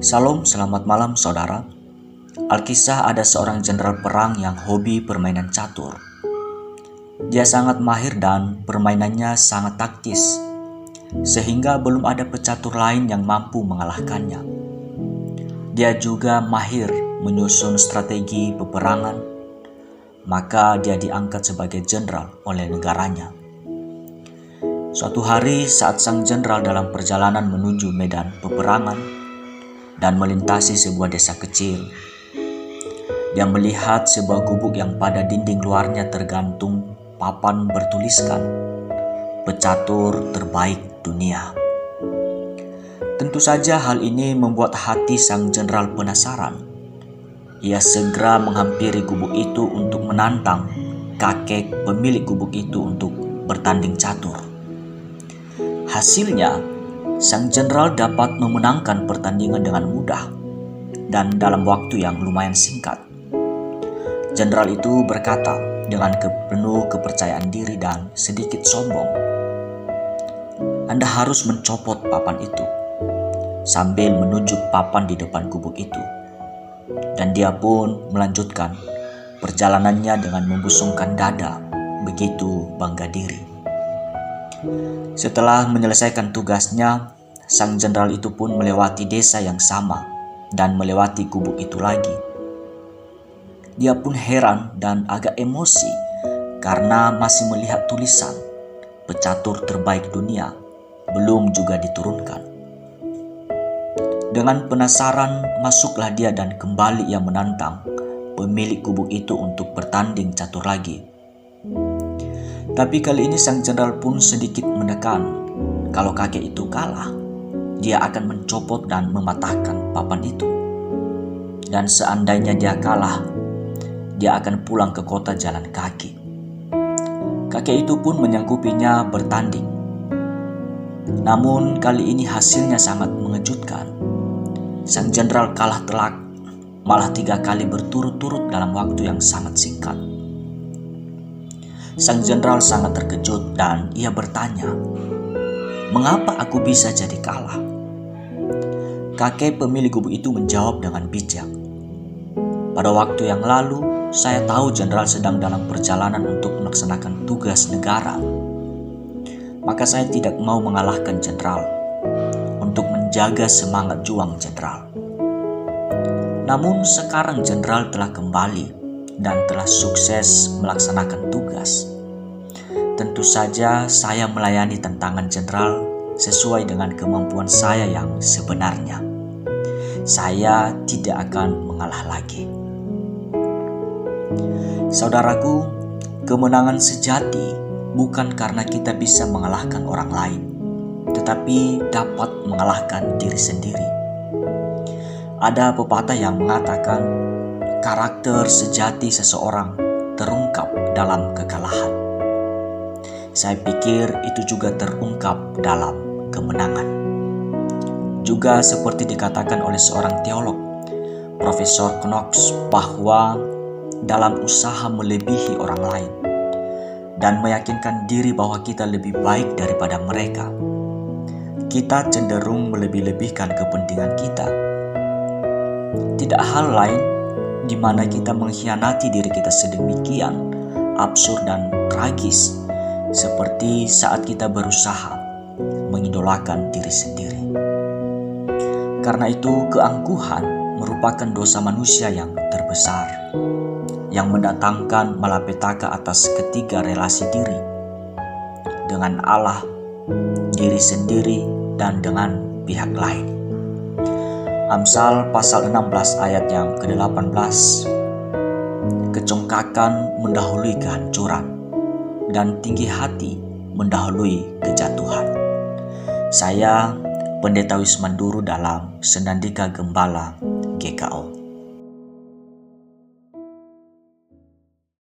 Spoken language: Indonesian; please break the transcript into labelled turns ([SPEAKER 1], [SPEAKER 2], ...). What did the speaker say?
[SPEAKER 1] Salam, selamat malam saudara. Alkisah ada seorang jenderal perang yang hobi permainan catur. Dia sangat mahir dan permainannya sangat taktis, sehingga belum ada pecatur lain yang mampu mengalahkannya. Dia juga mahir menyusun strategi peperangan, maka dia diangkat sebagai jenderal oleh negaranya. Suatu hari saat sang jenderal dalam perjalanan menuju medan peperangan dan melintasi sebuah desa kecil, dia melihat sebuah gubuk yang pada dinding luarnya tergantung papan bertuliskan "Pecatur terbaik dunia". Tentu saja hal ini membuat hati sang jenderal penasaran. Ia segera menghampiri gubuk itu untuk menantang kakek pemilik gubuk itu untuk bertanding catur. Hasilnya, sang jenderal dapat memenangkan pertandingan dengan mudah dan dalam waktu yang lumayan singkat. Jenderal itu berkata dengan penuh kepercayaan diri dan sedikit sombong, "Anda harus mencopot papan itu," sambil menunjuk papan di depan gubuk itu. Dan dia pun melanjutkan perjalanannya dengan membusungkan dada, begitu bangga diri. Setelah menyelesaikan tugasnya, sang jenderal itu pun melewati desa yang sama dan melewati gubuk itu lagi. Dia pun heran dan agak emosi karena masih melihat tulisan "Pecatur terbaik dunia" belum juga diturunkan. Dengan penasaran, masuklah dia dan kembali ia menantang pemilik gubuk itu untuk bertanding catur lagi. Tapi kali ini sang jenderal pun sedikit menekan, kalau kakek itu kalah, dia akan mencopot dan mematahkan papan itu. Dan seandainya dia kalah, dia akan pulang ke kota jalan kaki. Kakek itu pun menyanggupinya bertanding. Namun kali ini hasilnya sangat mengejutkan. Sang jenderal kalah telak, malah 3 kali berturut-turut dalam waktu yang sangat singkat. Sang jenderal sangat terkejut dan ia bertanya, "Mengapa aku bisa jadi kalah?" Kakek pemilik gubuk itu menjawab dengan bijak, "Pada waktu yang lalu, saya tahu jenderal sedang dalam perjalanan untuk melaksanakan tugas negara. Maka saya tidak mau mengalahkan jenderal untuk menjaga semangat juang jenderal. Namun sekarang jenderal telah kembali dan telah sukses melaksanakan tugas. Tentu saja saya melayani tantangan jenderal sesuai dengan kemampuan saya yang sebenarnya. Saya tidak akan mengalah lagi." Saudaraku, kemenangan sejati bukan karena kita bisa mengalahkan orang lain, tetapi dapat mengalahkan diri sendiri. Ada pepatah yang mengatakan karakter sejati seseorang terungkap dalam kekalahan. Saya pikir itu juga terungkap dalam kemenangan. Juga seperti dikatakan oleh seorang teolog, Profesor Knox, bahwa dalam usaha melebihi orang lain dan meyakinkan diri bahwa kita lebih baik daripada mereka, kita cenderung melebih-lebihkan kepentingan kita. Tidak hal lain di mana kita mengkhianati diri kita sedemikian absurd dan tragis, seperti saat kita berusaha mengidolakan diri sendiri. Karena itu, keangkuhan merupakan dosa manusia yang terbesar, yang mendatangkan malapetaka atas ketiga relasi diri, dengan Allah, diri sendiri, dan dengan pihak lain. Amsal pasal 16 ayat yang ke-18, "Kecongkakan mendahului kehancuran, dan tinggi hati mendahului kejatuhan." Saya, Pendeta Wismanduru dalam Senandika Gembala GKO.